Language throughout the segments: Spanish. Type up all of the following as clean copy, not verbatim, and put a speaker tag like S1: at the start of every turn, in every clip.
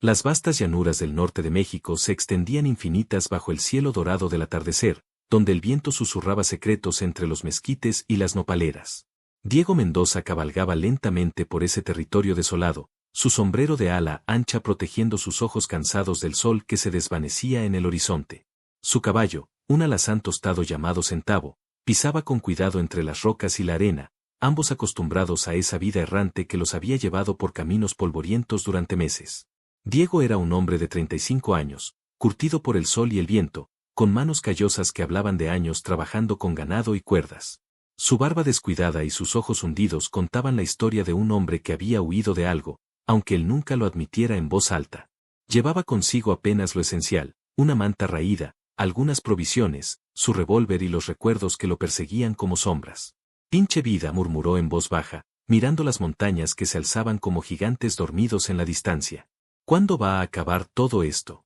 S1: Las vastas llanuras del norte de México se extendían infinitas bajo el cielo dorado del atardecer, donde el viento susurraba secretos entre los mezquites y las nopaleras. Diego Mendoza cabalgaba lentamente por ese territorio desolado, su sombrero de ala ancha protegiendo sus ojos cansados del sol que se desvanecía en el horizonte. Su caballo, un alazán tostado llamado Centavo, pisaba con cuidado entre las rocas y la arena, ambos acostumbrados a esa vida errante que los había llevado por caminos polvorientos durante meses. Diego era un hombre de 35 años, curtido por el sol y el viento, con manos callosas que hablaban de años trabajando con ganado y cuerdas. Su barba descuidada y sus ojos hundidos contaban la historia de un hombre que había huido de algo, aunque él nunca lo admitiera en voz alta. Llevaba consigo apenas lo esencial, una manta raída, algunas provisiones, su revólver y los recuerdos que lo perseguían como sombras. «Pinche vida», murmuró en voz baja, mirando las montañas que se alzaban como gigantes dormidos en la distancia. «¿Cuándo va a acabar todo esto?».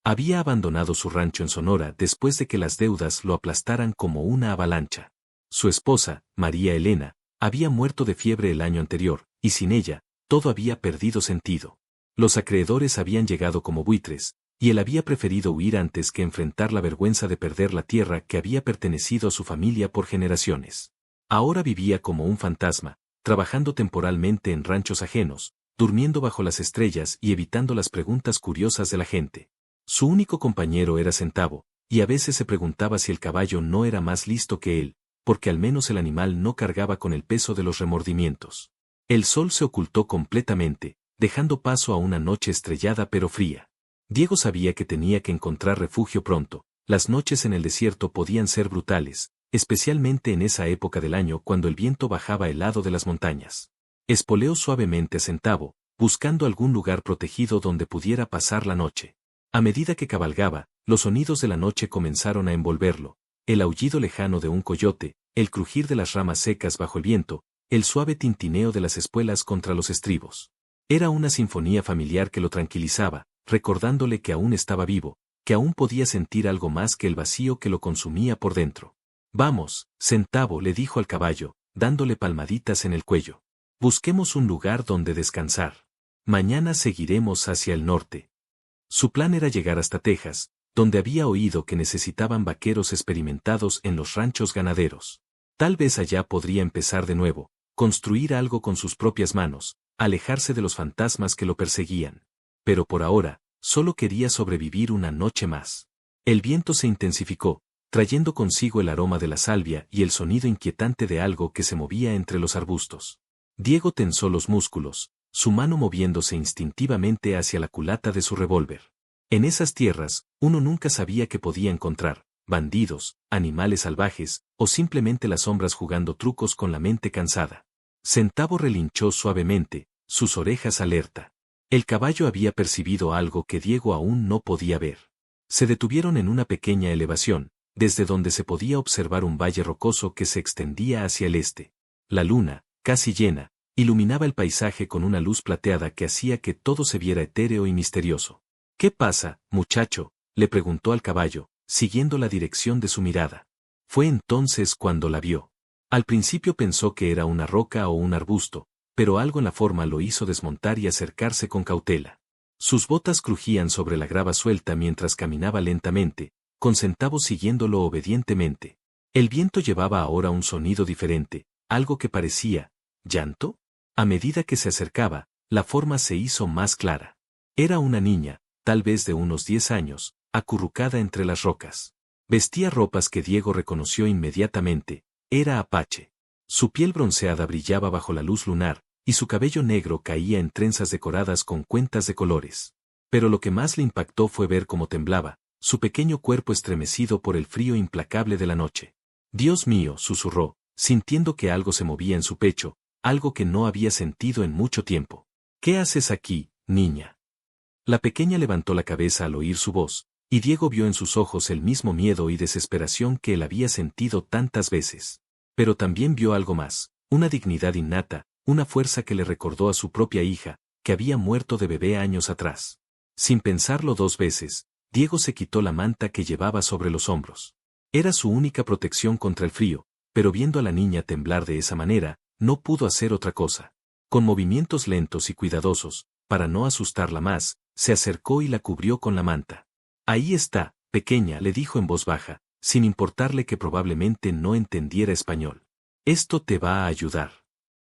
S1: Había abandonado su rancho en Sonora después de que las deudas lo aplastaran como una avalancha. Su esposa, María Elena, había muerto de fiebre el año anterior, y sin ella, todo había perdido sentido. Los acreedores habían llegado como buitres, y él había preferido huir antes que enfrentar la vergüenza de perder la tierra que había pertenecido a su familia por generaciones. Ahora vivía como un fantasma, trabajando temporalmente en ranchos ajenos, durmiendo bajo las estrellas y evitando las preguntas curiosas de la gente. Su único compañero era Centavo, y a veces se preguntaba si el caballo no era más listo que él, porque al menos el animal no cargaba con el peso de los remordimientos. El sol se ocultó completamente, dejando paso a una noche estrellada pero fría. Diego sabía que tenía que encontrar refugio pronto. Las noches en el desierto podían ser brutales, especialmente en esa época del año cuando el viento bajaba helado de las montañas. Espoleó suavemente a Centavo, buscando algún lugar protegido donde pudiera pasar la noche. A medida que cabalgaba, los sonidos de la noche comenzaron a envolverlo, el aullido lejano de un coyote, el crujir de las ramas secas bajo el viento, el suave tintineo de las espuelas contra los estribos. Era una sinfonía familiar que lo tranquilizaba, recordándole que aún estaba vivo, que aún podía sentir algo más que el vacío que lo consumía por dentro. «Vamos, Centavo», le dijo al caballo, dándole palmaditas en el cuello. «Busquemos un lugar donde descansar. Mañana seguiremos hacia el norte». Su plan era llegar hasta Texas, donde había oído que necesitaban vaqueros experimentados en los ranchos ganaderos. Tal vez allá podría empezar de nuevo, construir algo con sus propias manos, alejarse de los fantasmas que lo perseguían. Pero por ahora, solo quería sobrevivir una noche más. El viento se intensificó, trayendo consigo el aroma de la salvia y el sonido inquietante de algo que se movía entre los arbustos. Diego tensó los músculos, su mano moviéndose instintivamente hacia la culata de su revólver. En esas tierras, uno nunca sabía qué podía encontrar: bandidos, animales salvajes, o simplemente las sombras jugando trucos con la mente cansada. Centavo relinchó suavemente, sus orejas alerta. El caballo había percibido algo que Diego aún no podía ver. Se detuvieron en una pequeña elevación, desde donde se podía observar un valle rocoso que se extendía hacia el este. La luna, casi llena, iluminaba el paisaje con una luz plateada que hacía que todo se viera etéreo y misterioso. «¿Qué pasa, muchacho?», le preguntó al caballo, siguiendo la dirección de su mirada. Fue entonces cuando la vio. Al principio pensó que era una roca o un arbusto, pero algo en la forma lo hizo desmontar y acercarse con cautela. Sus botas crujían sobre la grava suelta mientras caminaba lentamente, con Centavo siguiéndolo obedientemente. El viento llevaba ahora un sonido diferente, algo que parecía ¿llanto? A medida que se acercaba, la forma se hizo más clara. Era una niña, tal vez de unos 10 años, acurrucada entre las rocas. Vestía ropas que Diego reconoció inmediatamente: era Apache. Su piel bronceada brillaba bajo la luz lunar, y su cabello negro caía en trenzas decoradas con cuentas de colores. Pero lo que más le impactó fue ver cómo temblaba, su pequeño cuerpo estremecido por el frío implacable de la noche. «Dios mío», susurró, sintiendo que algo se movía en su pecho, algo que no había sentido en mucho tiempo. «¿Qué haces aquí, niña?». La pequeña levantó la cabeza al oír su voz, y Diego vio en sus ojos el mismo miedo y desesperación que él había sentido tantas veces. Pero también vio algo más, una dignidad innata, una fuerza que le recordó a su propia hija, que había muerto de bebé años atrás. Sin pensarlo 2 veces, Diego se quitó la manta que llevaba sobre los hombros. Era su única protección contra el frío, pero viendo a la niña temblar de esa manera, no pudo hacer otra cosa. Con movimientos lentos y cuidadosos, para no asustarla más, se acercó y la cubrió con la manta. Ahí está, pequeña, le dijo en voz baja, sin importarle que probablemente no entendiera español. Esto te va a ayudar.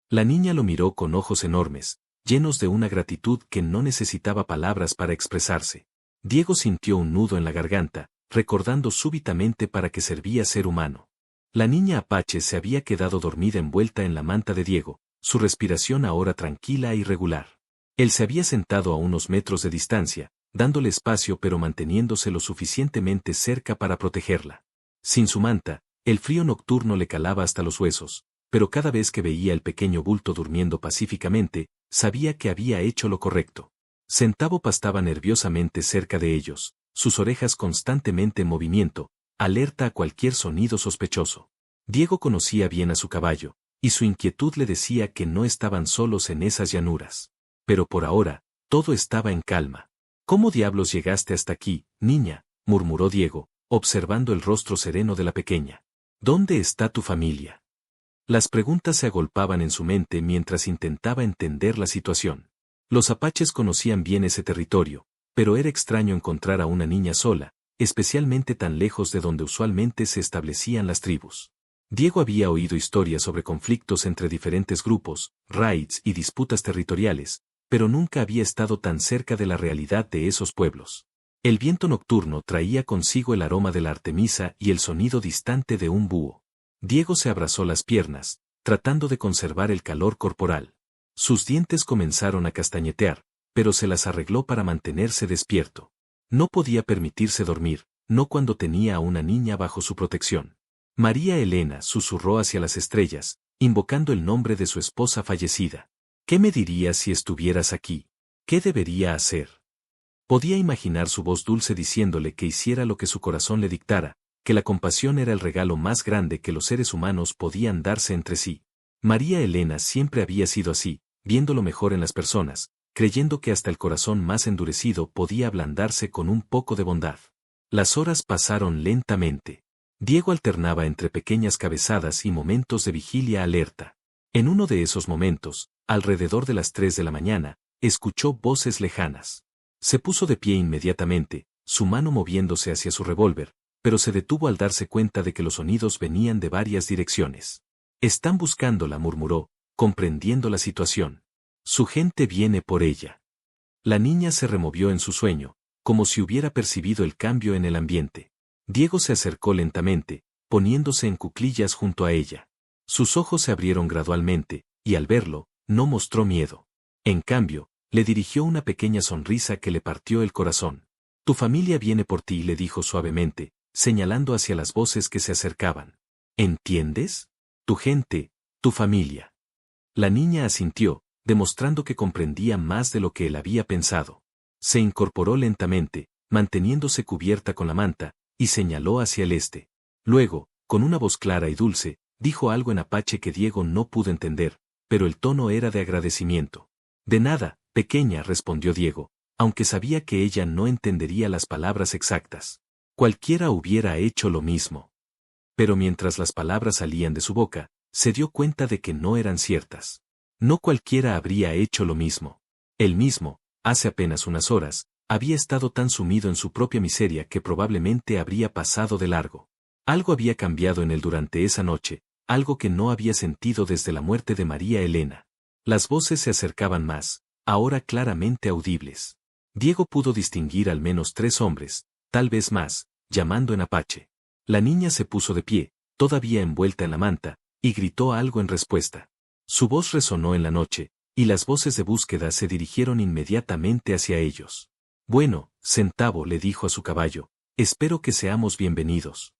S1: La niña lo miró con ojos enormes, llenos de una gratitud que no necesitaba palabras para expresarse. Diego sintió un nudo en la garganta, recordando súbitamente para qué servía ser humano. La niña apache se había quedado dormida envuelta en la manta de Diego, su respiración ahora tranquila y regular. Él se había sentado a unos metros de distancia, dándole espacio pero manteniéndose lo suficientemente cerca para protegerla. Sin su manta, el frío nocturno le calaba hasta los huesos, pero cada vez que veía el pequeño bulto durmiendo pacíficamente, sabía que había hecho lo correcto. Centavo pastaba nerviosamente cerca de ellos, sus orejas constantemente en movimiento, alerta a cualquier sonido sospechoso. Diego conocía bien a su caballo, y su inquietud le decía que no estaban solos en esas llanuras. Pero por ahora, todo estaba en calma. ¿Cómo diablos llegaste hasta aquí, niña?, murmuró Diego, observando el rostro sereno de la pequeña. ¿Dónde está tu familia? Las preguntas se agolpaban en su mente mientras intentaba entender la situación. Los apaches conocían bien ese territorio, pero era extraño encontrar a una niña sola, especialmente tan lejos de donde usualmente se establecían las tribus. Diego había oído historias sobre conflictos entre diferentes grupos, raids y disputas territoriales, pero nunca había estado tan cerca de la realidad de esos pueblos. El viento nocturno traía consigo el aroma de la artemisa y el sonido distante de un búho. Diego se abrazó las piernas, tratando de conservar el calor corporal. Sus dientes comenzaron a castañetear, pero se las arregló para mantenerse despierto. No podía permitirse dormir, no cuando tenía a una niña bajo su protección. María Elena susurró hacia las estrellas, invocando el nombre de su esposa fallecida. ¿Qué me dirías si estuvieras aquí? ¿Qué debería hacer? Podía imaginar su voz dulce diciéndole que hiciera lo que su corazón le dictara, que la compasión era el regalo más grande que los seres humanos podían darse entre sí. María Elena siempre había sido así, viendo lo mejor en las personas, creyendo que hasta el corazón más endurecido podía ablandarse con un poco de bondad. Las horas pasaron lentamente. Diego alternaba entre pequeñas cabezadas y momentos de vigilia alerta. En uno de esos momentos, alrededor de las 3 de la mañana, escuchó voces lejanas. Se puso de pie inmediatamente, su mano moviéndose hacia su revólver, pero se detuvo al darse cuenta de que los sonidos venían de varias direcciones. Están buscándola, murmuró, comprendiendo la situación. Su gente viene por ella. La niña se removió en su sueño, como si hubiera percibido el cambio en el ambiente. Diego se acercó lentamente, poniéndose en cuclillas junto a ella. Sus ojos se abrieron gradualmente, y al verlo, no mostró miedo. En cambio, le dirigió una pequeña sonrisa que le partió el corazón. Tu familia viene por ti, le dijo suavemente, señalando hacia las voces que se acercaban. ¿Entiendes? Tu gente, tu familia. La niña asintió, demostrando que comprendía más de lo que él había pensado. Se incorporó lentamente, manteniéndose cubierta con la manta, y señaló hacia el este. Luego, con una voz clara y dulce, dijo algo en apache que Diego no pudo entender, pero el tono era de agradecimiento. De nada, pequeña, respondió Diego, aunque sabía que ella no entendería las palabras exactas. Cualquiera hubiera hecho lo mismo. Pero mientras las palabras salían de su boca, se dio cuenta de que no eran ciertas. No cualquiera habría hecho lo mismo. Él mismo, hace apenas unas horas, había estado tan sumido en su propia miseria que probablemente habría pasado de largo. Algo había cambiado en él durante esa noche, algo que no había sentido desde la muerte de María Elena. Las voces se acercaban más, ahora claramente audibles. Diego pudo distinguir al menos 3 hombres, tal vez más, llamando en apache. La niña se puso de pie, todavía envuelta en la manta, y gritó algo en respuesta. Su voz resonó en la noche, y las voces de búsqueda se dirigieron inmediatamente hacia ellos. Bueno, Centavo, le dijo a su caballo, espero que seamos bienvenidos.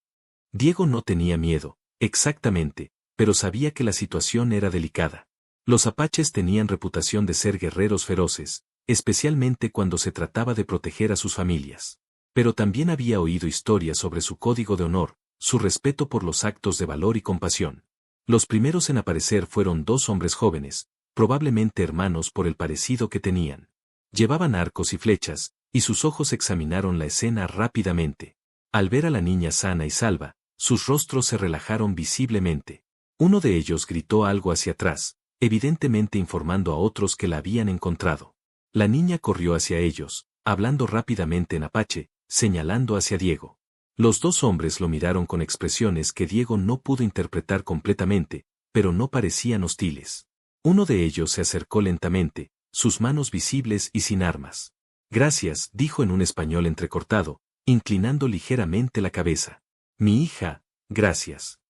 S1: Diego no tenía miedo, exactamente, pero sabía que la situación era delicada. Los apaches tenían reputación de ser guerreros feroces, especialmente cuando se trataba de proteger a sus familias. Pero también había oído historias sobre su código de honor, su respeto por los actos de valor y compasión. Los primeros en aparecer fueron 2 hombres jóvenes, probablemente hermanos por el parecido que tenían. Llevaban arcos y flechas, y sus ojos examinaron la escena rápidamente. Al ver a la niña sana y salva, sus rostros se relajaron visiblemente. Uno de ellos gritó algo hacia atrás, evidentemente informando a otros que la habían encontrado. La niña corrió hacia ellos, hablando rápidamente en apache, señalando hacia Diego. Los dos hombres lo miraron con expresiones que Diego no pudo interpretar completamente, pero no parecían hostiles. Uno de ellos se acercó lentamente, sus manos visibles y sin armas. Gracias, dijo en un español entrecortado, inclinando ligeramente la cabeza. Mi hija, gracias.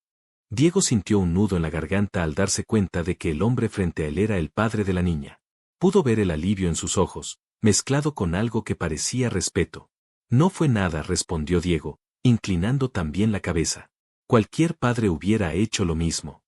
S1: Diego sintió un nudo en la garganta al darse cuenta de que el hombre frente a él era el padre de la niña. Pudo ver el alivio en sus ojos, mezclado con algo que parecía respeto. No fue nada, respondió Diego, inclinando también la cabeza. Cualquier padre hubiera hecho lo mismo.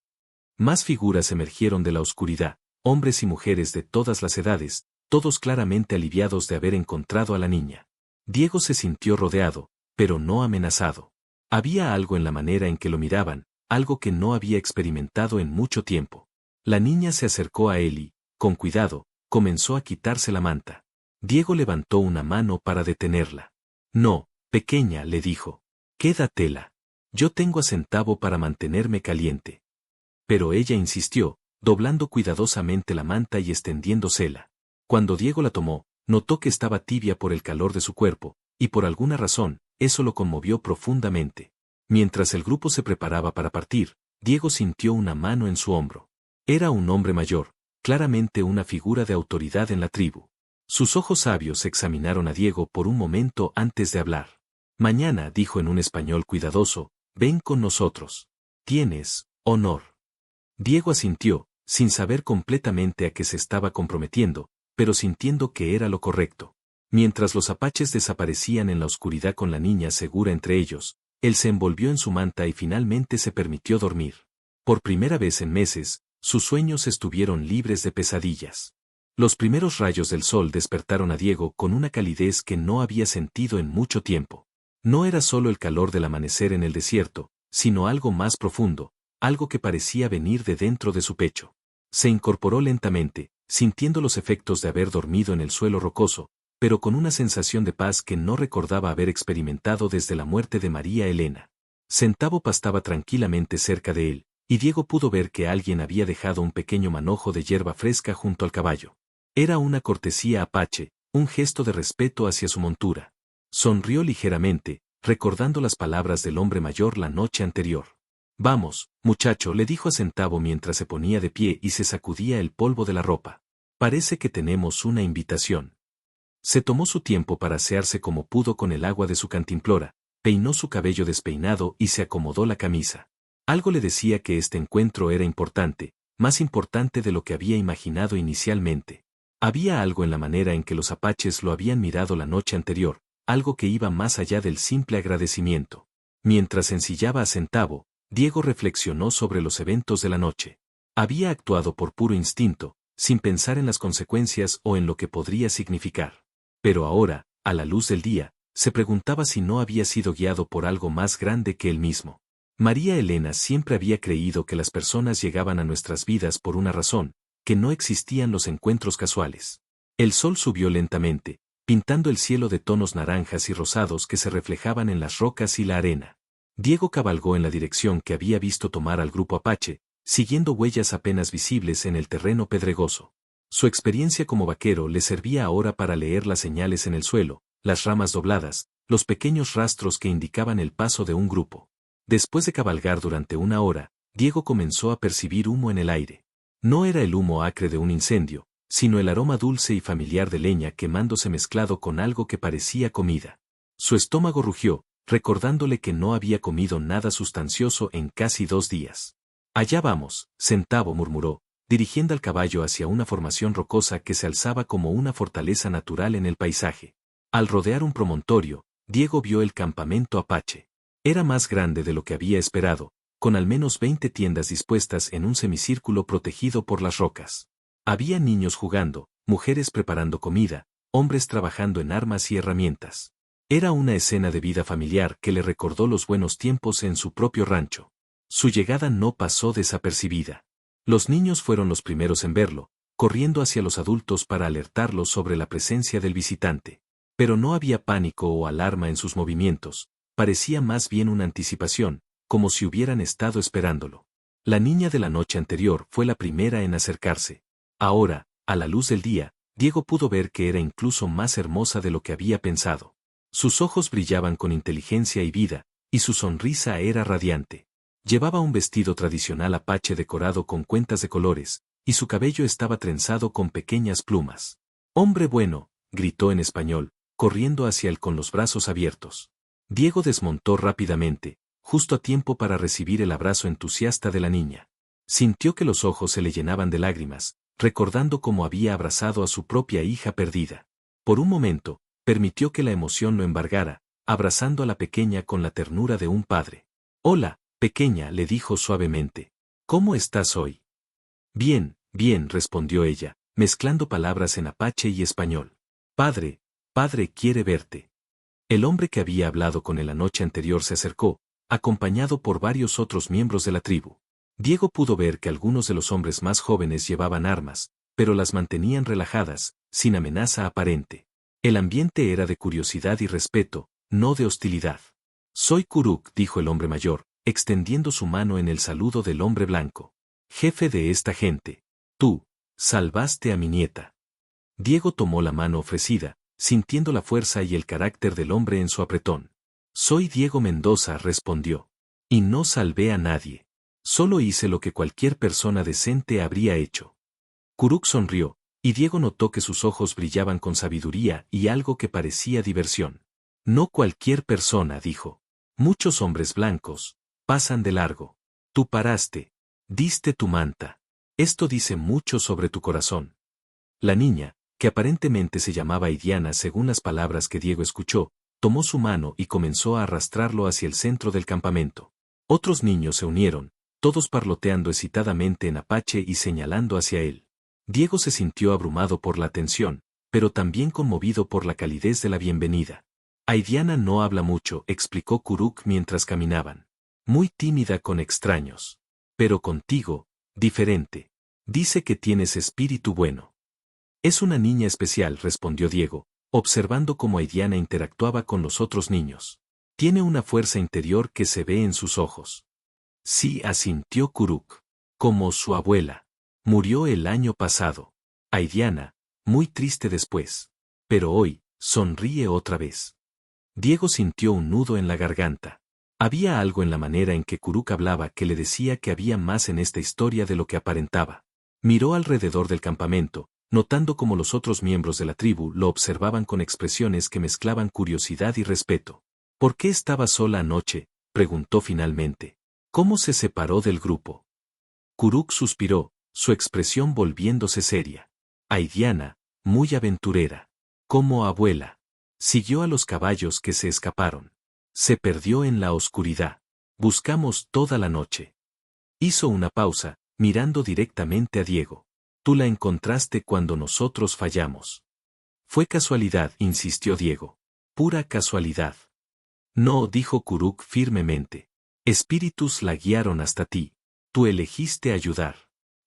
S1: Más figuras emergieron de la oscuridad, hombres y mujeres de todas las edades, todos claramente aliviados de haber encontrado a la niña. Diego se sintió rodeado, pero no amenazado. Había algo en la manera en que lo miraban, algo que no había experimentado en mucho tiempo. La niña se acercó a él y, con cuidado, comenzó a quitarse la manta. Diego levantó una mano para detenerla. No, pequeña, le dijo. Quédatela. Yo tengo a Centavo para mantenerme caliente. Pero ella insistió, doblando cuidadosamente la manta y extendiéndosela. Cuando Diego la tomó, notó que estaba tibia por el calor de su cuerpo, y por alguna razón, eso lo conmovió profundamente. Mientras el grupo se preparaba para partir, Diego sintió una mano en su hombro. Era un hombre mayor, claramente una figura de autoridad en la tribu. Sus ojos sabios examinaron a Diego por un momento antes de hablar. Mañana, dijo en un español cuidadoso, ven con nosotros. Tienes honor. Diego asintió, sin saber completamente a qué se estaba comprometiendo, pero sintiendo que era lo correcto. Mientras los apaches desaparecían en la oscuridad con la niña segura entre ellos, él se envolvió en su manta y finalmente se permitió dormir. Por primera vez en meses, sus sueños estuvieron libres de pesadillas. Los primeros rayos del sol despertaron a Diego con una calidez que no había sentido en mucho tiempo. No era solo el calor del amanecer en el desierto, sino algo más profundo, algo que parecía venir de dentro de su pecho. Se incorporó lentamente, sintiendo los efectos de haber dormido en el suelo rocoso, pero con una sensación de paz que no recordaba haber experimentado desde la muerte de María Elena. Centavo pastaba tranquilamente cerca de él, y Diego pudo ver que alguien había dejado un pequeño manojo de hierba fresca junto al caballo. Era una cortesía apache, un gesto de respeto hacia su montura. Sonrió ligeramente, recordando las palabras del hombre mayor la noche anterior. Vamos, muchacho, le dijo a Centavo mientras se ponía de pie y se sacudía el polvo de la ropa. Parece que tenemos una invitación. Se tomó su tiempo para asearse como pudo con el agua de su cantimplora, peinó su cabello despeinado y se acomodó la camisa. Algo le decía que este encuentro era importante, más importante de lo que había imaginado inicialmente. Había algo en la manera en que los apaches lo habían mirado la noche anterior, algo que iba más allá del simple agradecimiento. Mientras ensillaba a Centavo, Diego reflexionó sobre los eventos de la noche. Había actuado por puro instinto, sin pensar en las consecuencias o en lo que podría significar. Pero ahora, a la luz del día, se preguntaba si no había sido guiado por algo más grande que él mismo. María Elena siempre había creído que las personas llegaban a nuestras vidas por una razón, que no existían los encuentros casuales. El sol subió lentamente, pintando el cielo de tonos naranjas y rosados que se reflejaban en las rocas y la arena. Diego cabalgó en la dirección que había visto tomar al grupo apache, siguiendo huellas apenas visibles en el terreno pedregoso. Su experiencia como vaquero le servía ahora para leer las señales en el suelo, las ramas dobladas, los pequeños rastros que indicaban el paso de un grupo. Después de cabalgar durante una hora, Diego comenzó a percibir humo en el aire. No era el humo acre de un incendio, sino el aroma dulce y familiar de leña quemándose mezclado con algo que parecía comida. Su estómago rugió, recordándole que no había comido nada sustancioso en casi 2 días. Allá vamos, Centavo murmuró, dirigiendo al caballo hacia una formación rocosa que se alzaba como una fortaleza natural en el paisaje. Al rodear un promontorio, Diego vio el campamento apache. Era más grande de lo que había esperado, con al menos 20 tiendas dispuestas en un semicírculo protegido por las rocas. Había niños jugando, mujeres preparando comida, hombres trabajando en armas y herramientas. Era una escena de vida familiar que le recordó los buenos tiempos en su propio rancho. Su llegada no pasó desapercibida. Los niños fueron los primeros en verlo, corriendo hacia los adultos para alertarlos sobre la presencia del visitante. Pero no había pánico o alarma en sus movimientos, parecía más bien una anticipación, como si hubieran estado esperándolo. La niña de la noche anterior fue la primera en acercarse. Ahora, a la luz del día, Diego pudo ver que era incluso más hermosa de lo que había pensado. Sus ojos brillaban con inteligencia y vida, y su sonrisa era radiante. Llevaba un vestido tradicional apache decorado con cuentas de colores, y su cabello estaba trenzado con pequeñas plumas. «Hombre bueno», gritó en español, corriendo hacia él con los brazos abiertos. Diego desmontó rápidamente, justo a tiempo para recibir el abrazo entusiasta de la niña. Sintió que los ojos se le llenaban de lágrimas, recordando cómo había abrazado a su propia hija perdida. Por un momento, permitió que la emoción lo embargara, abrazando a la pequeña con la ternura de un padre. «Hola, pequeña», le dijo suavemente. «¿Cómo estás hoy?» «Bien, bien», respondió ella, mezclando palabras en apache y español. «Padre, padre quiere verte». El hombre que había hablado con él la noche anterior se acercó, acompañado por varios otros miembros de la tribu. Diego pudo ver que algunos de los hombres más jóvenes llevaban armas, pero las mantenían relajadas, sin amenaza aparente. El ambiente era de curiosidad y respeto, no de hostilidad. «Soy Kuruk», dijo el hombre mayor, extendiendo su mano en el saludo del hombre blanco. «Jefe de esta gente. Tú, salvaste a mi nieta». Diego tomó la mano ofrecida, sintiendo la fuerza y el carácter del hombre en su apretón. «Soy Diego Mendoza», respondió. «Y no salvé a nadie. Solo hice lo que cualquier persona decente habría hecho». Kuruk sonrió, y Diego notó que sus ojos brillaban con sabiduría y algo que parecía diversión. «No cualquier persona», dijo. «Muchos hombres blancos pasan de largo. Tú paraste. Diste tu manta. Esto dice mucho sobre tu corazón». La niña, que aparentemente se llamaba Idiana según las palabras que Diego escuchó, tomó su mano y comenzó a arrastrarlo hacia el centro del campamento. Otros niños se unieron, todos parloteando excitadamente en apache y señalando hacia él. Diego se sintió abrumado por la atención, pero también conmovido por la calidez de la bienvenida. «Idiana no habla mucho», explicó Kuruk mientras caminaban. «Muy tímida con extraños. Pero contigo, diferente. Dice que tienes espíritu bueno». «Es una niña especial», respondió Diego, observando cómo Idiana interactuaba con los otros niños. «Tiene una fuerza interior que se ve en sus ojos». «Sí», asintió Kuruk. «Como su abuela. Murió el año pasado. Idiana, muy triste después. Pero hoy, sonríe otra vez». Diego sintió un nudo en la garganta. Había algo en la manera en que Kuruk hablaba que le decía que había más en esta historia de lo que aparentaba. Miró alrededor del campamento, notando cómo los otros miembros de la tribu lo observaban con expresiones que mezclaban curiosidad y respeto. «¿Por qué estaba sola anoche?», preguntó finalmente. «¿Cómo se separó del grupo?». Kuruk suspiró, su expresión volviéndose seria. «Idiana, muy aventurera. Como abuela. Siguió a los caballos que se escaparon. Se perdió en la oscuridad. Buscamos toda la noche». Hizo una pausa, mirando directamente a Diego. «Tú la encontraste cuando nosotros fallamos». «Fue casualidad», insistió Diego. «Pura casualidad». «No», dijo Kuruk firmemente. «Espíritus la guiaron hasta ti. Tú elegiste ayudar.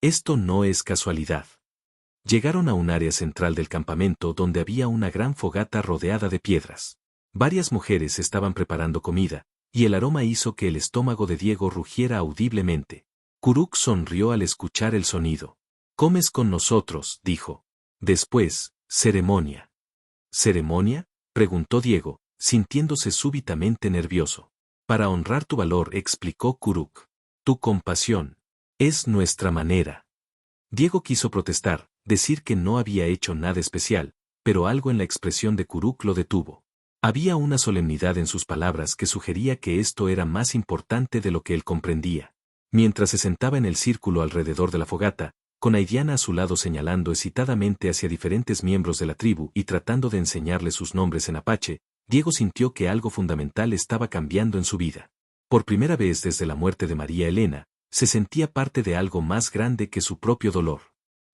S1: Esto no es casualidad». Llegaron a un área central del campamento donde había una gran fogata rodeada de piedras. Varias mujeres estaban preparando comida, y el aroma hizo que el estómago de Diego rugiera audiblemente. Kuruk sonrió al escuchar el sonido. «Comes con nosotros», dijo. Después, ceremonia. «¿Ceremonia?», preguntó Diego, sintiéndose súbitamente nervioso. «Para honrar tu valor», explicó Kuruk. «Tu compasión. Es nuestra manera». Diego quiso protestar, decir que no había hecho nada especial, pero algo en la expresión de Kuruk lo detuvo. Había una solemnidad en sus palabras que sugería que esto era más importante de lo que él comprendía. Mientras se sentaba en el círculo alrededor de la fogata, con Idiana a su lado señalando excitadamente hacia diferentes miembros de la tribu y tratando de enseñarles sus nombres en apache, Diego sintió que algo fundamental estaba cambiando en su vida. Por primera vez desde la muerte de María Elena, se sentía parte de algo más grande que su propio dolor.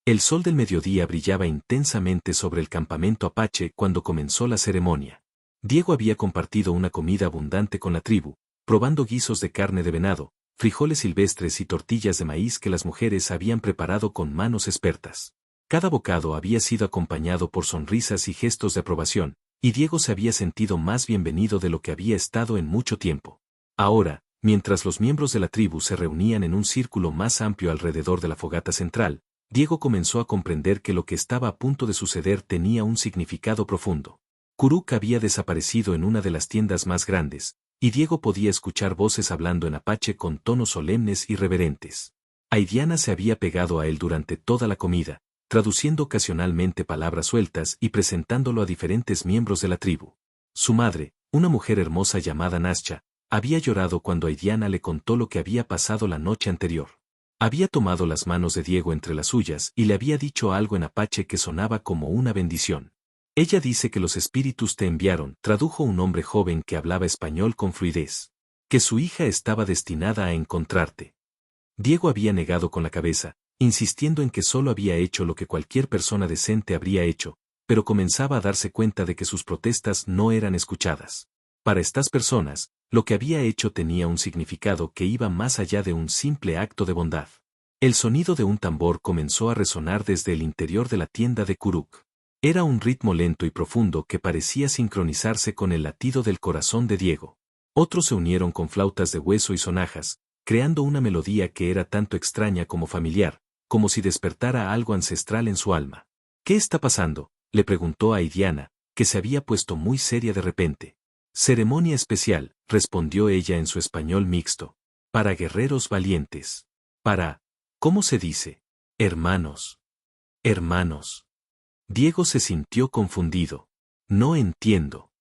S1: El sol del mediodía brillaba intensamente sobre el campamento apache cuando comenzó la ceremonia. Diego había compartido una comida abundante con la tribu, probando guisos de carne de venado, frijoles silvestres y tortillas de maíz que las mujeres habían preparado con manos expertas. Cada bocado había sido acompañado por sonrisas y gestos de aprobación, y Diego se había sentido más bienvenido de lo que había estado en mucho tiempo. Ahora, mientras los miembros de la tribu se reunían en un círculo más amplio alrededor de la fogata central, Diego comenzó a comprender que lo que estaba a punto de suceder tenía un significado profundo. Kuruk había desaparecido en una de las tiendas más grandes, y Diego podía escuchar voces hablando en apache con tonos solemnes y reverentes. Aidiana se había pegado a él durante toda la comida, traduciendo ocasionalmente palabras sueltas y presentándolo a diferentes miembros de la tribu. Su madre, una mujer hermosa llamada Nascha, había llorado cuando Aidiana le contó lo que había pasado la noche anterior. Había tomado las manos de Diego entre las suyas y le había dicho algo en apache que sonaba como una bendición. Ella dice que los espíritus te enviaron, tradujo un hombre joven que hablaba español con fluidez. Que su hija estaba destinada a encontrarte. Diego había negado con la cabeza, insistiendo en que solo había hecho lo que cualquier persona decente habría hecho, pero comenzaba a darse cuenta de que sus protestas no eran escuchadas. Para estas personas, lo que había hecho tenía un significado que iba más allá de un simple acto de bondad. El sonido de un tambor comenzó a resonar desde el interior de la tienda de Kuruk. Era un ritmo lento y profundo que parecía sincronizarse con el latido del corazón de Diego. Otros se unieron con flautas de hueso y sonajas, creando una melodía que era tanto extraña como familiar, como si despertara algo ancestral en su alma. ¿Qué está pasando?, le preguntó a Aidiana, que se había puesto muy seria de repente. Ceremonia especial, respondió ella en su español mixto. Para guerreros valientes. Para, ¿cómo se dice? Hermanos. Hermanos. Diego se sintió confundido. No entiendo.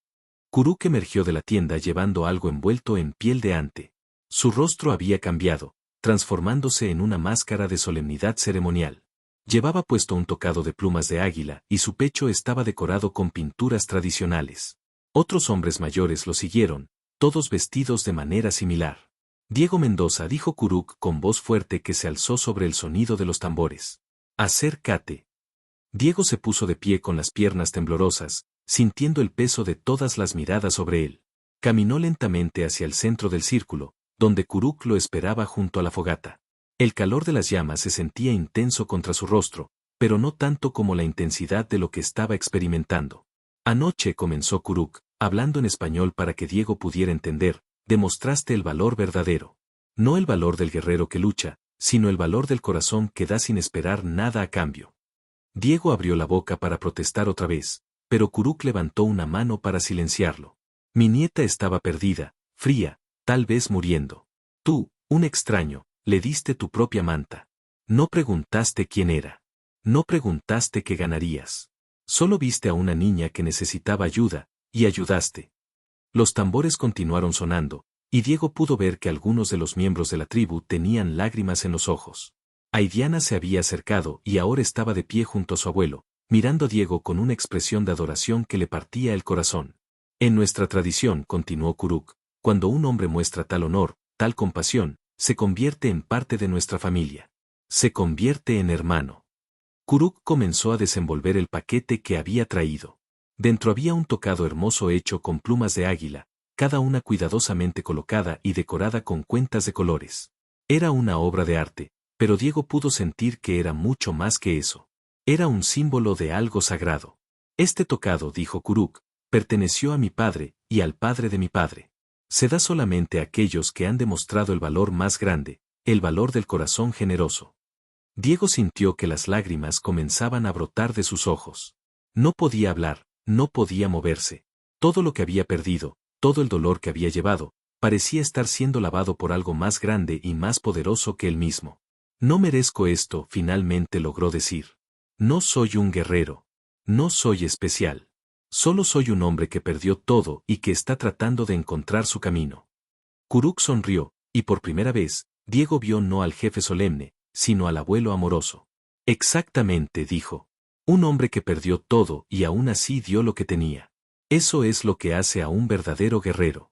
S1: Kuruk emergió de la tienda llevando algo envuelto en piel de ante. Su rostro había cambiado, transformándose en una máscara de solemnidad ceremonial. Llevaba puesto un tocado de plumas de águila y su pecho estaba decorado con pinturas tradicionales. Otros hombres mayores lo siguieron, todos vestidos de manera similar. Diego Mendoza, dijo Kuruk con voz fuerte que se alzó sobre el sonido de los tambores. Acércate. Diego se puso de pie con las piernas temblorosas, sintiendo el peso de todas las miradas sobre él. Caminó lentamente hacia el centro del círculo, donde Kuruk lo esperaba junto a la fogata. El calor de las llamas se sentía intenso contra su rostro, pero no tanto como la intensidad de lo que estaba experimentando. Anoche, comenzó Kuruk, hablando en español para que Diego pudiera entender, demostraste el valor verdadero. No el valor del guerrero que lucha, sino el valor del corazón que da sin esperar nada a cambio. Diego abrió la boca para protestar otra vez, pero Kuruk levantó una mano para silenciarlo. Mi nieta estaba perdida, fría, tal vez muriendo. Tú, un extraño, le diste tu propia manta. No preguntaste quién era. No preguntaste qué ganarías. Solo viste a una niña que necesitaba ayuda, y ayudaste. Los tambores continuaron sonando, y Diego pudo ver que algunos de los miembros de la tribu tenían lágrimas en los ojos. Aidiana se había acercado y ahora estaba de pie junto a su abuelo, mirando a Diego con una expresión de adoración que le partía el corazón. En nuestra tradición, continuó Kuruk, cuando un hombre muestra tal honor, tal compasión, se convierte en parte de nuestra familia. Se convierte en hermano. Kuruk comenzó a desenvolver el paquete que había traído. Dentro había un tocado hermoso hecho con plumas de águila, cada una cuidadosamente colocada y decorada con cuentas de colores. Era una obra de arte, pero Diego pudo sentir que era mucho más que eso. Era un símbolo de algo sagrado. Este tocado, dijo Kuruk, perteneció a mi padre, y al padre de mi padre. Se da solamente a aquellos que han demostrado el valor más grande, el valor del corazón generoso. Diego sintió que las lágrimas comenzaban a brotar de sus ojos. No podía hablar, no podía moverse. Todo lo que había perdido, todo el dolor que había llevado, parecía estar siendo lavado por algo más grande y más poderoso que él mismo. No merezco esto, finalmente logró decir. No soy un guerrero. No soy especial. Solo soy un hombre que perdió todo y que está tratando de encontrar su camino. Kuruk sonrió, y por primera vez, Diego vio no al jefe solemne, sino al abuelo amoroso. Exactamente, dijo. Un hombre que perdió todo y aún así dio lo que tenía. Eso es lo que hace a un verdadero guerrero.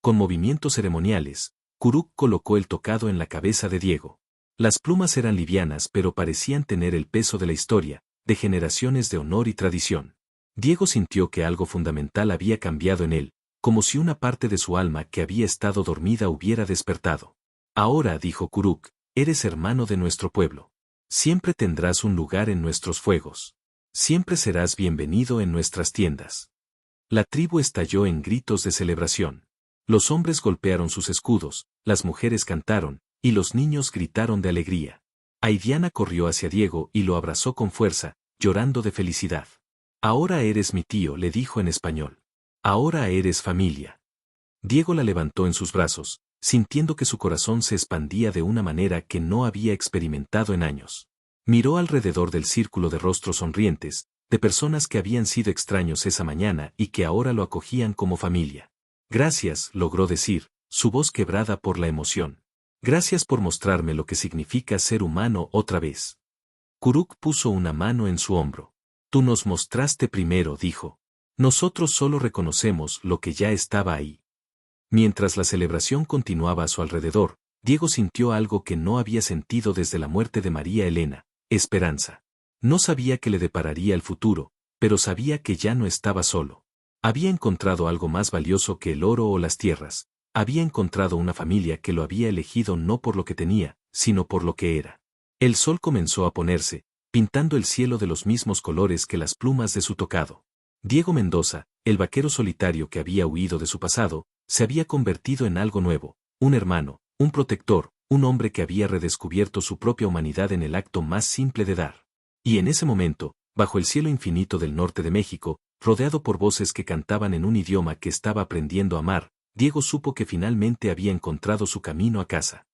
S1: Con movimientos ceremoniales, Kuruk colocó el tocado en la cabeza de Diego. Las plumas eran livianas pero parecían tener el peso de la historia, de generaciones de honor y tradición. Diego sintió que algo fundamental había cambiado en él, como si una parte de su alma que había estado dormida hubiera despertado. Ahora, dijo Kuruk, eres hermano de nuestro pueblo. Siempre tendrás un lugar en nuestros fuegos. Siempre serás bienvenido en nuestras tiendas. La tribu estalló en gritos de celebración. Los hombres golpearon sus escudos, las mujeres cantaron, y los niños gritaron de alegría. Aidiana corrió hacia Diego y lo abrazó con fuerza, llorando de felicidad. Ahora eres mi tío, le dijo en español. Ahora eres familia. Diego la levantó en sus brazos, sintiendo que su corazón se expandía de una manera que no había experimentado en años. Miró alrededor del círculo de rostros sonrientes, de personas que habían sido extraños esa mañana y que ahora lo acogían como familia. Gracias, logró decir, su voz quebrada por la emoción. Gracias por mostrarme lo que significa ser humano otra vez. Kuruk puso una mano en su hombro. Tú nos mostraste primero, dijo. Nosotros solo reconocemos lo que ya estaba ahí. Mientras la celebración continuaba a su alrededor, Diego sintió algo que no había sentido desde la muerte de María Elena: esperanza. No sabía qué le depararía el futuro, pero sabía que ya no estaba solo. Había encontrado algo más valioso que el oro o las tierras. Había encontrado una familia que lo había elegido no por lo que tenía, sino por lo que era. El sol comenzó a ponerse, pintando el cielo de los mismos colores que las plumas de su tocado. Diego Mendoza, el vaquero solitario que había huido de su pasado, se había convertido en algo nuevo, un hermano, un protector, un hombre que había redescubierto su propia humanidad en el acto más simple de dar. Y en ese momento, bajo el cielo infinito del norte de México, rodeado por voces que cantaban en un idioma que estaba aprendiendo a amar, Diego supo que finalmente había encontrado su camino a casa.